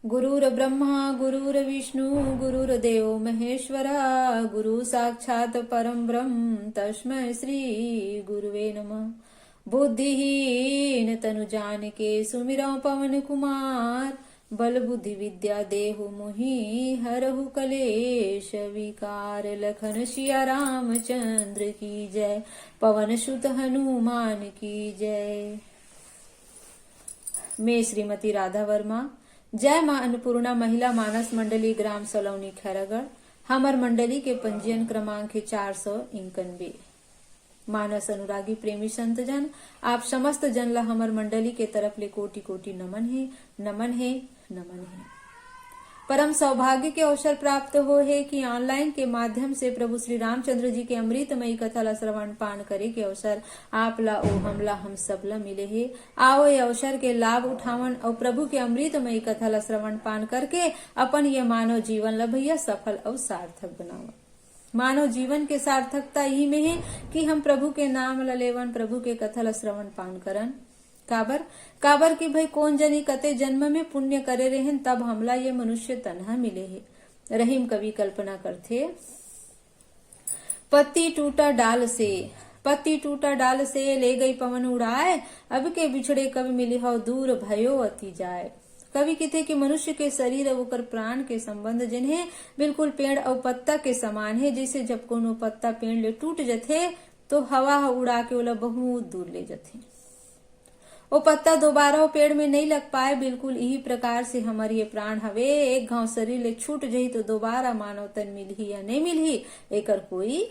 गुरुर्ब्रह्मा गुरुर्विष्णु गुरुर्देव महेश्वरा गुरु साक्षात परम ब्रह्म तस्मै श्री गुरुवे नमः। बुद्धिहीन तनु जानिके सुमिरौ पवन कुमार, बल बुद्धि विद्या देहु मोहि हरहु कलेश विकार। लखन सिया रामचंद्र की जय, पवन सुत हनुमान की जय। मैं श्रीमती राधा वर्मा, जय मां अन्नपूर्णा महिला मानस मंडली ग्राम सलौनी खैरागढ़। हमर मंडली के पंजीयन क्रमांक है 491। मानस अनुरागी प्रेमी संत जन, आप समस्त जन ला हमर मंडली के तरफ ले कोटि कोटि नमन है, नमन है, नमन है। परम सौभाग्य के अवसर प्राप्त हो है कि ऑनलाइन के माध्यम से प्रभु श्री रामचंद्र जी के अमृतमयी कथा ला श्रवण पान करे के अवसर आप ला ओ हमला हम सब ला मिले है। आओ ये अवसर के लाभ उठावन और प्रभु के अमृतमयी कथा ला श्रवण पान करके अपन ये मानव जीवन ला भैया सफल और सार्थक बनावा। मानव जीवन के सार्थकता यही में है कि हम प्रभु के नाम ला लेवन, प्रभु के कथा ला श्रवण पान करन। काबर की भाई कौन जनी कते जन्म में पुण्य करे रहें तब हमला ये मनुष्य तन्हा मिले है। रहीम कवि कल्पना करते, पत्ती टूटा डाल से ले गई पवन उड़ाए, अब के बिछड़े कभी मिली हो दूर भयो अति जाए। कवि कहते कि मनुष्य के शरीर और ओकर प्राण के संबंध जिन्हें बिल्कुल पेड़ और पत्ता के समान है। जैसे जब कोनो पत्ता पेड़ ले टूट जथे तो हवा उड़ा के ओला बहुत दूर ले जथे, वो पत्ता दोबारा वो पेड़ में नहीं लग पाए। बिल्कुल यही प्रकार से हमारे ये प्राण हवे, एक घाव शरीर ले छूट जाही तो दोबारा मानव तन मिलही या नहीं मिलही एकर कोई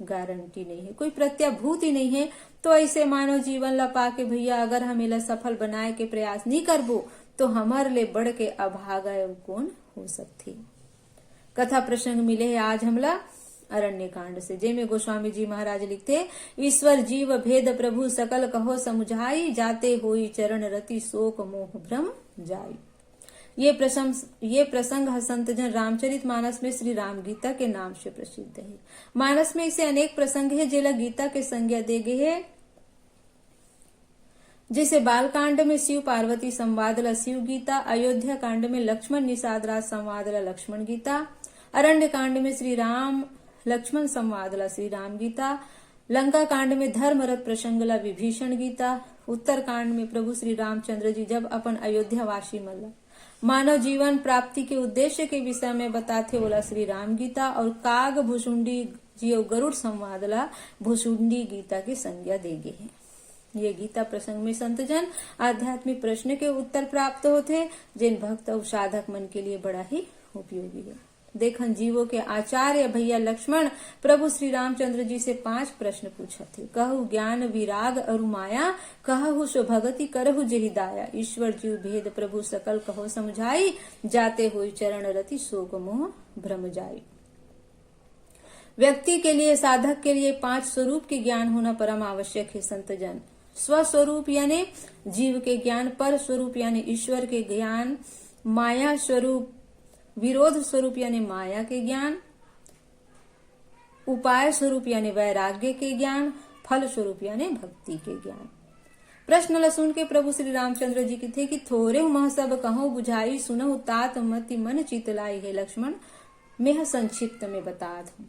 गारंटी नहीं है, कोई प्रत्याभूति नहीं है। तो ऐसे मानव जीवन ला पाके भैया अगर हम इला सफल बनाए के प्रयास नहीं करबो तो हमारे ले बढ़ के अभागा कौन हो सकती। कथा प्रसंग मिले है आज हमला अरण्य कांड से, जेमे गोस्वामी जी महाराज लिखते, ईश्वर जीव भेद प्रभु सकल कहो समुझाई, जाते होई चरण रति शोक मोह भ्रम जाई। ये प्रसंग संत जन रामचरित मानस में श्री राम गीता के नाम से प्रसिद्ध है। मानस में इसे अनेक प्रसंग है जेला गीता के संज्ञा दे गए है। जैसे बाल कांड में शिव पार्वती संवाद ला शिव गीता, अयोध्या कांड में लक्ष्मण निषाद राज संवाद ला लक्ष्मण गीता, अरण्य कांड में श्री राम लक्ष्मण संवाद ला श्री राम गीता, लंका कांड में धर्मरथ प्रसंग ला विभीषण गीता, उत्तर कांड में प्रभु श्री रामचंद्र जी जब अपन अयोध्या वासी मल्ला मानव जीवन प्राप्ति के उद्देश्य के विषय में बताते बोला श्री राम गीता, और काग भुसुंडी जी और गरुड़ संवाद ला भुसुंडी गीता की संज्ञा देगे है। ये गीता प्रसंग में संत जन आध्यात्मिक प्रश्न के उत्तर प्राप्त होते, जिन भक्त और साधक मन के लिए बड़ा ही उपयोगी है। देखन जीवों के आचार्य भैया लक्ष्मण प्रभु श्री रामचंद्र जी से 5 प्रश्न पूछा थे। कहु ज्ञान विराग अरु माया, कहु सो भगति करहु जेहि दाया। ईश्वर जीव भेद प्रभु सकल कहो समझाई, जाते हुई चरण रति शोक मोह भ्रम जाई। व्यक्ति के लिए, साधक के लिए 5 स्वरूप के ज्ञान होना परम आवश्यक है। संत जन स्वस्वरूप यानी जीव के ज्ञान, पर स्वरूप यानी ईश्वर के ज्ञान, माया स्वरूप विरोध स्वरूप यानी माया के ज्ञान, उपाय स्वरूप यानी वैराग्य के ज्ञान, फल स्वरूप यानी भक्ति के ज्ञान। प्रश्न ला सुन के प्रभु श्री रामचंद्र जी की थे कि थोरे मह सब कहो बुझाई, सुनहु तात मति मन चितलाई। है लक्ष्मण मैं संक्षिप्त में बता दूं,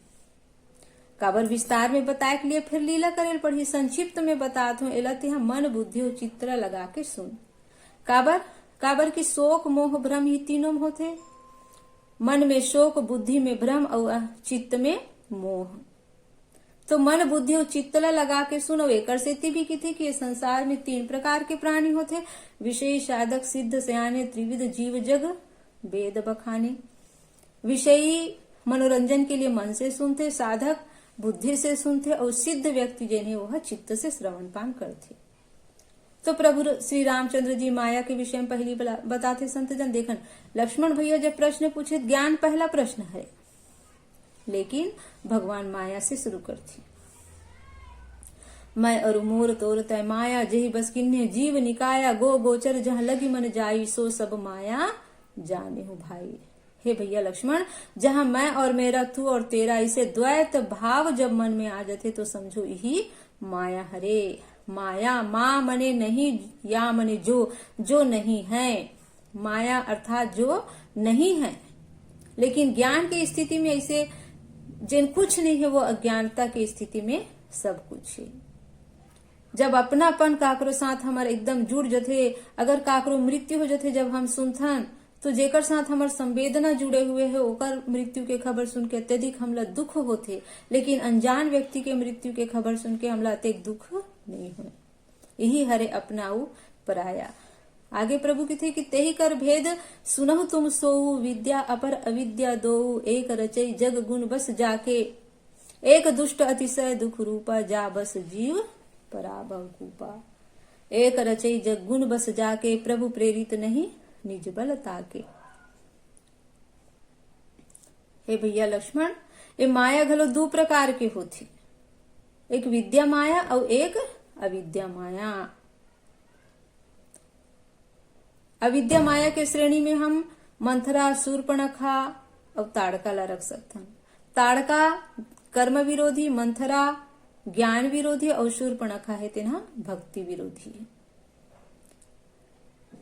काबर विस्तार में बताए के लिए फिर लीला करेल पढ़ी। संक्षिप्त में बता दूं एला तेहा मन बुद्धि और चित्र लगा के सुन। काबर की शोक मोह भ्रम ही तीनों होते। मन में शोक, बुद्धि में भ्रम और चित्त में मोह। तो मन बुद्धि और चित्त लगा के सुनो। एकर सेती भी की थी कि संसार में 3 प्रकार के प्राणी होते, विषयी, साधक, सिद्ध, सयाने, त्रिविध जीव जग वेद बखाने। विषयी मनोरंजन के लिए मन से सुनते, साधक बुद्धि से सुनते और सिद्ध व्यक्ति जिन्हें वह चित्त से श्रवण पान करते। तो प्रभु श्री रामचंद्र जी माया के विषय में पहली बताते संत जन। देखन लक्ष्मण भैया जब प्रश्न पूछे, ज्ञान पहला प्रश्न है, लेकिन भगवान माया से शुरू करती। मैं अरु मोर तोर तय माया, जेहि बस किन्ने जीव निकाया। गो गोचर जहाँ लगी मन जाई, सो सब माया जाने हो भाई। हे भैया लक्ष्मण, जहाँ मैं और मेरा, तू और तेरा, इसे द्वैत भाव जब मन में आ जाते तो समझो यही माया हरे। माया माँ मने नहीं, या मने जो नहीं है। माया अर्थात जो नहीं है। लेकिन ज्ञान की स्थिति में ऐसे जिन कुछ नहीं है, वो अज्ञानता की स्थिति में सब कुछ है। जब अपनापन काकरो साथ हमारे एकदम जुड़ जथे, अगर काकरो मृत्यु हो जथे जब हम सुनथन, तो जेकर साथ हमार संवेदना जुड़े हुए है ओकर मृत्यु के खबर सुन के अत्यधिक हमला दुख होते, लेकिन अनजान व्यक्ति के मृत्यु के खबर सुन के हमला अत्यधिक दुख नहीं हो। यही हरे अपनाऊ पराया। आगे प्रभु की थे कि तेहि कर भेद सुनहु तुम सोऊ, विद्या अपर अविद्या दोऊ, एक रचई जग गुण बस जाके, एक दुष्ट अतिशय दुख रूपा, जा बस जीव पराभव कूपा। एक रचई जग गुण बस जाके, प्रभु प्रेरित नहीं निज बल ताके। हे भैया लक्ष्मण, ये माया घलो दो प्रकार के होती, एक विद्या माया और एक अविद्या माया। अविद्या माया के श्रेणी में हम मंथरा, शूर्पणखा और ताड़का ला रख सकते हैं। ताड़का कर्म विरोधी, मंथरा ज्ञान विरोधी और शूर्पणखा है तेना भक्ति विरोधी है।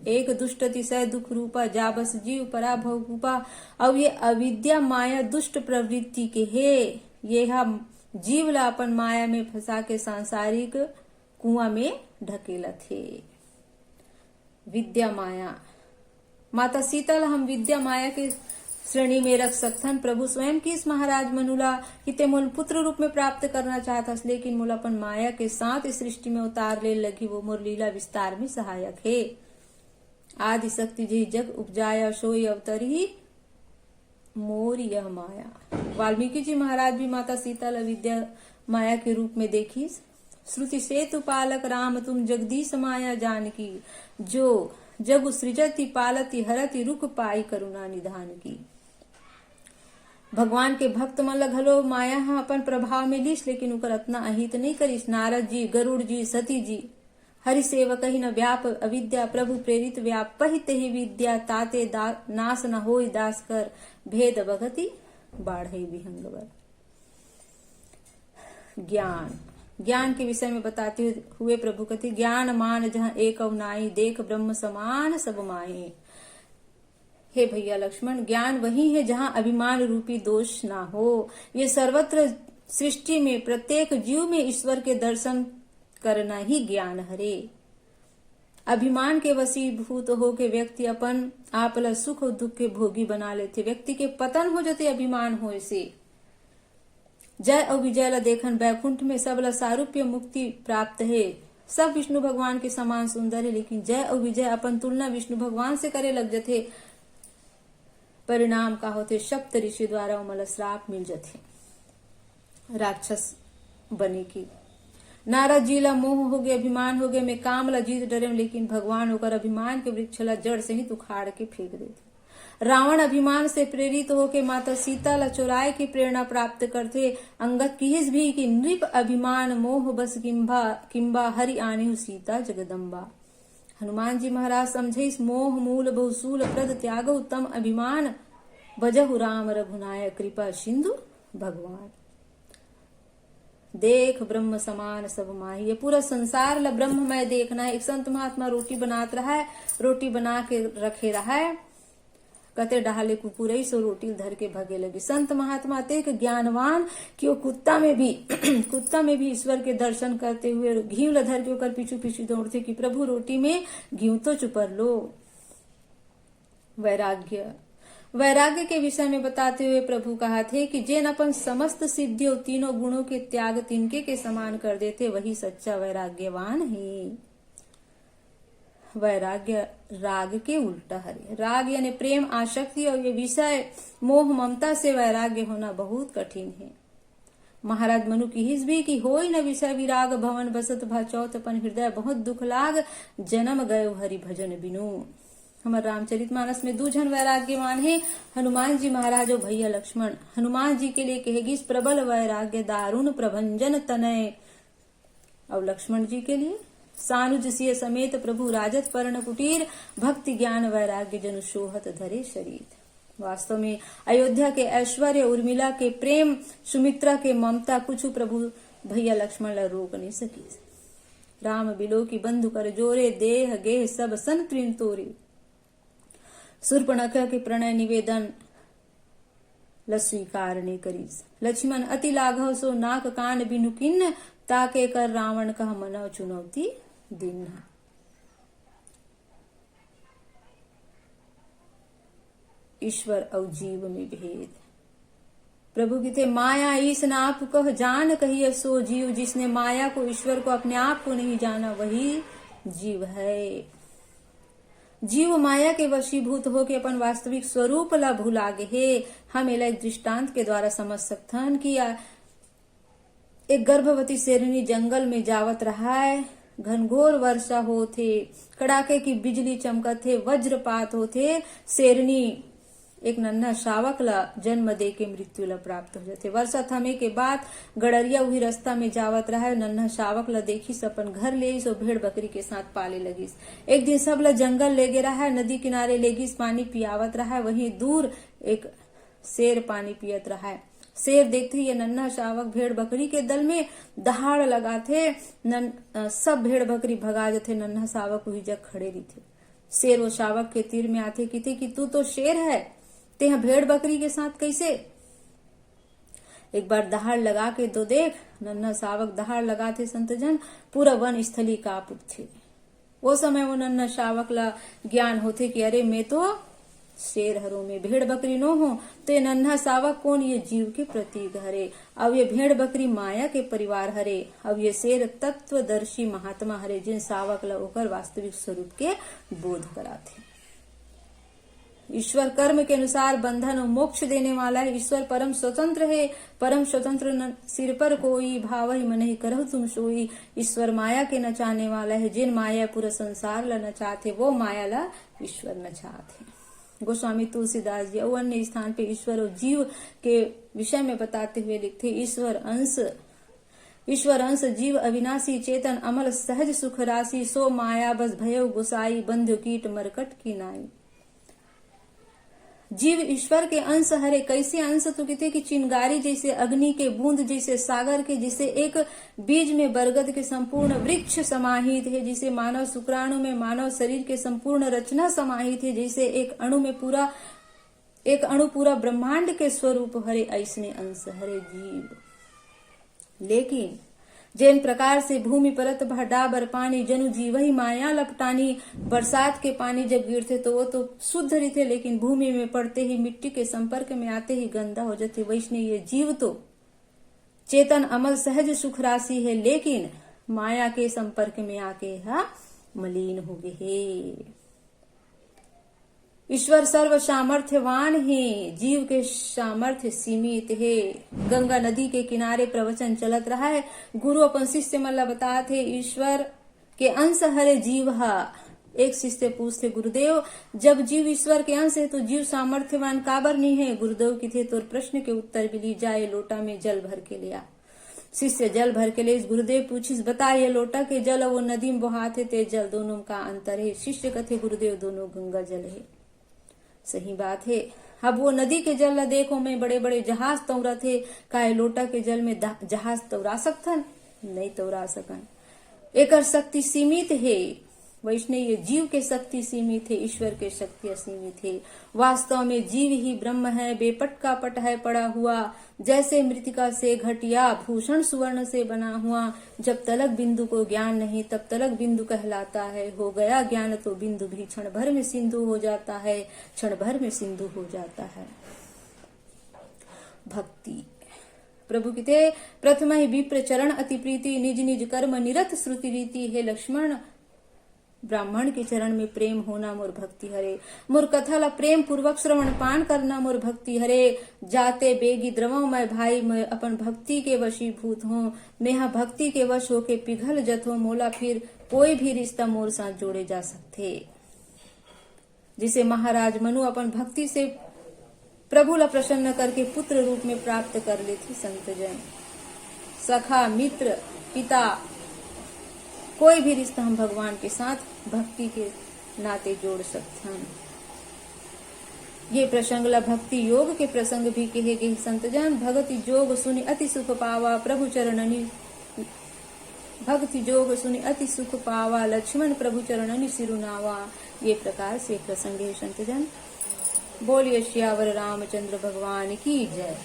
एक दुष्ट अतिशय दुख रूपा, जा बस जीव पराभव कूपा। अब ये अविद्या माया दुष्ट प्रवृत्ति के है, ये हम जीव ला अपन माया में फंसा के सांसारिक कुआं में ढकेला थे। विद्या माया, माता सीता ला हम विद्या माया के श्रेणी में रख सकथन। प्रभु स्वयं किस महाराज मनुला कि ते मोल पुत्र रूप में प्राप्त करना चाहता, लेकिन मोल अपन माया के साथ इस सृष्टि में उतार ले लगी, वो मोर लीला विस्तार में सहायक है। आदि शक्ति जी जग उपजाया, सोई अवतरी मोर यह माया। वाल्मीकि जी महाराज भी माता सीता ला विद्या माया के रूप में देखी। श्रुति सेतु पालक राम तुम जगदीश माया जानकी, जो जग सृजति पालती हरति रुक पाई करुणा निधान की। भगवान के भक्त मन ला घलो माया अपन प्रभाव में लीस, लेकिन उकर अतना अहित नहीं करिस। नारद जी, गरुड़ जी, सती जी हरि सेवक ही न व्याप अविद्या, प्रभु प्रेरित व्याप पहित ही विद्या, ताते नाश न होई दास कर, भेद भगति बाढ़ई विहंगवर। ज्ञान के विषय में बताते हुए प्रभु कहते, ज्ञान मान जहाँ एक अवनाई, देख ब्रह्म समान सब माही। हे भैया लक्ष्मण, ज्ञान वही है जहाँ अभिमान रूपी दोष ना हो। ये सर्वत्र सृष्टि में प्रत्येक जीव में ईश्वर के दर्शन करना ही ज्ञान हरे। अभिमान के वशीभूत हो के व्यक्ति अपन आप ला सुख और दुख के भोगी बना लेते। व्यक्ति के पतन हो जाते अभिमान हो से। जय और विजय ला देखन बैकुंठ में सब ला सारूप्य मुक्ति प्राप्त है। सब विष्णु भगवान के समान सुंदर है, लेकिन जय और विजय अपन तुलना विष्णु भगवान से करे लग जाते। परिणाम का होते, सप्त ऋषि द्वारा उमल श्राप मिल जाते राक्षस बने की। नारद जी ला मोह हो गए, अभिमान हो गए, मैं काम ला जीत डरे, लेकिन भगवान होकर अभिमान के वृक्ष ला जड़ से ही उखाड़ के फेंक देते। रावण अभिमान से प्रेरित होके माता सीता ला चुराए की प्रेरणा प्राप्त करते। अंगद किहिस भी कि नृप अभिमान मोह बस किम्बा हरि आने सीता जगदम्बा। हनुमान जी महाराज समझे इस मोह मूल बहुसूल प्रद त्याग उत्तम अभिमान, बजहु राम रघुनायक कृपा सिंधु भगवान। देख ब्रह्म समान सब माही, ये पूरा संसार ला ब्रह्ममय देखना है। एक संत महात्मा रोटी बनात रहा है, रोटी बना के रखे रहा है, कते डाले कुकुरई सो रोटी धर के भगे लगे। संत महात्मा तेक ज्ञानवान कि वो कुत्ता में भी ईश्वर के दर्शन करते हुए घी ला धर के ओकर पीछू पीछू दौड़ते कि प्रभु रोटी में घी तो चुपर लो। वैराग्य के विषय में बताते हुए प्रभु कहा थे कि जेन अपन समस्त सिद्धियों तीनों गुणों के त्याग तिनके के समान कर देते, वही सच्चा वैराग्यवान है। वैराग्य राग के उल्टा है। राग यानी प्रेम, आसक्ति और ये विषय मोह ममता से वैराग्य होना बहुत कठिन है। महाराज मनु की हिस भी कि होई न विषय विराग, भवन बसत भा चौथ अपन हृदय, बहुत दुख लाग जन्म गयो हरि भजन बिनु। हमारे रामचरितमानस में 2 जन वैराग्यवान है, हनुमान जी महाराज और भैया लक्ष्मण। हनुमान जी के लिए कहेगी प्रबल वैराग्य दारुण प्रभंजन तनय, और लक्ष्मण जी के लिए सानुज सिय समेत प्रभु राजत पर्ण कुटीर, भक्ति ज्ञान वैराग्य जनु सोहत धरे शरीर। वास्तव में अयोध्या के ऐश्वर्य, उर्मिला के प्रेम, सुमित्रा के ममता कुछ प्रभु भैया लक्ष्मण ला रोक नहीं सकी। राम बिलो की बंधु कर जोरे, देह गेह सब सन तृण तोरे। शूर्पणखा के प्रणय निवेदन स्वीकार ने करीस। लक्ष्मण अति लाघव सो नाक कान बिनु किन्न, ताके कर रावण कह मनव चुनौती दिन। ईश्वर और जीव में भेद। प्रभु की थे माया ईस न आप कह जान कहिए सो जीव, जिसने माया को ईश्वर को अपने आप को नहीं जाना वही जीव है। जीव माया के वशीभूत होके अपन वास्तविक स्वरूप ला भुला गे। हम एला एक दृष्टांत के द्वारा समझ सकथन कि एक गर्भवती शेरनी जंगल में जावत रहा है। घनघोर वर्षा होथे, कड़ाके की बिजली चमकत थे, वज्रपात होथे। शेरनी एक नन्हा शावक ला जन्म दे के मृत्यु ला प्राप्त हो जाते। वर्षा थमे के बाद गड़रिया वही रास्ता में जावत रहा है। नन्हा शावक ला देखिस, अपन घर ले सो भेड़ बकरी के साथ पाले लगिस। एक दिन सब ला जंगल ले गे रहा है, नदी किनारे लेगिस, पानी पियावत रहा है। वहीं दूर एक शेर पानी पियत रहा है। शेर देखते ये नन्हा शावक भेड़ बकरी के दल में दहाड़ लगाते, सब भेड़ बकरी भगा जाते। नन्हा शावक वही जग खड़े रहते। शेर वो शावक के तीर में आते कहते कि तू तो शेर है, ते हैं भेड़ बकरी के साथ कैसे? एक बार दहाड़ लगा के तो देख। नन्हा शावक दहाड़ लगाते संतजन, पूरा वन स्थली कांप उठे। वो समय वो नन्हा शावक ला ज्ञान होते कि अरे मैं तो शेर हरो, में भेड़ बकरी नो हो। तो ये नन्हा शावक कौन? ये जीव के प्रतीक हरे। अब ये भेड़ बकरी माया के परिवार हरे। अब ये शेर तत्वदर्शी महात्मा हरे, जिन शावक ला ओकर वास्तविक स्वरूप के बोध कराते। ईश्वर कर्म के अनुसार बंधन और मोक्ष देने वाला है। ईश्वर परम स्वतंत्र है। परम स्वतंत्र सिर पर कोई, भावहि मनहि करहु तुम सोई। ईश्वर माया के नचाने वाला है। जिन माया पूरा संसार ला नचाते, वो माया ला ईश्वर नचाते। गोस्वामी तुलसीदास जी और अन्य स्थान पे ईश्वर और जीव के विषय में बताते हुए लिखते, ईश्वर अंश जीव अविनाशी चेतन अमल सहज सुख राशि, सो माया बस भयउ गुसाई, बंधु कीट मरकट की नाई। जीव ईश्वर के अंश हरे। कैसे अंश? तो कहते कि चिंगारी जैसे, अग्नि के बूंद जैसे, सागर के जैसे, एक बीज में बरगद के संपूर्ण वृक्ष समाहित है। जिसे मानव शुक्राणु में मानव शरीर के संपूर्ण रचना समाहित है। जैसे एक अणु पूरा ब्रह्मांड के स्वरूप हरे, ऐसने अंश हरे जीव। लेकिन जैन प्रकार से भूमि परत डाबर पानी, जनु जीव ही माया लपटानी। बरसात के पानी जब गिरते तो वो तो शुद्ध रहते, लेकिन भूमि में पड़ते ही, मिट्टी के संपर्क में आते ही गंदा हो जाते। वैष्णव ये जीव तो चेतन अमल सहज सुख राशि है, लेकिन माया के संपर्क में आके मलिन हो गए। ईश्वर सर्व सामर्थ्यवान है, जीव के सामर्थ्य सीमित है। गंगा नदी के किनारे प्रवचन चलत रहा है। गुरु अपन शिष्य मल्ला बताते ईश्वर के अंश हरे जीव हा। एक शिष्य पूछते, गुरुदेव जब जीव ईश्वर के अंश है तो जीव सामर्थ्यवान काबर नहीं है? गुरुदेव की थे तो प्रश्न के उत्तर भी ली जाए, लोटा में जल भर के लिया। शिष्य जल भर के ले गुरुदेव पूछिस, बताइए लोटा के जल और वो नदी में बहाते ते जल, दोनों का अंतर है? शिष्य कथे, गुरुदेव दोनों गंगा जल है। सही बात है। अब वो नदी के जल ला देखो में बड़े बड़े जहाज तौरा थे, काहे लोटा के जल में जहाज तौरा सकथन? नहीं तौरा सकन। एक शक्ति सीमित है। वैष्णव ये जीव के शक्ति सीमित है, ईश्वर के शक्ति असीमित है। वास्तव में जीव ही ब्रह्म है, बेपट का पट है पड़ा हुआ। जैसे मृतिका से घटिया भूषण सुवर्ण से बना हुआ। जब तलक बिंदु को ज्ञान नहीं तब तलक बिंदु कहलाता है। हो गया ज्ञान तो बिंदु भी क्षण भर में सिंधु हो जाता है, क्षण भर में सिंधु हो जाता है। भक्ति प्रभु की प्रथम ही विप्र चरण अति प्रीति, निज निज कर्म निरत श्रुति रीति। है लक्ष्मण ब्राह्मण के चरण में प्रेम होना मोर भक्ति हरे। मोर कथा ला प्रेम पूर्वक श्रवण पान करना मोर भक्ति हरे। जाते बेगी द्रवों मैं भाई, मैं अपन भक्ति के वशीभूत हूँ। मैं भक्ति के वश होके पिघल जत हो, मोला फिर कोई भी रिश्ता मोर साथ जोड़े जा सकते। जिसे महाराज मनु अपन भक्ति से प्रभु ला प्रसन्न करके पुत्र रूप में प्राप्त कर लेते। संतजन सखा मित्र पिता कोई भी रिश्ता हम भगवान के साथ भक्ति के नाते जोड़ सकते हैं। ये प्रसंग ला भक्ति योग के प्रसंग भी कहे गए। संतजन भगति जोग सुनि अति सुख पावा, प्रभु चरणनि भक्ति जोग सुनि अति सुख पावा, लक्ष्मण प्रभु चरणनि सिरुनावा। ये प्रकार से प्रसंग है संतजन। बोलिए सियावर रामचंद्र भगवान की जय।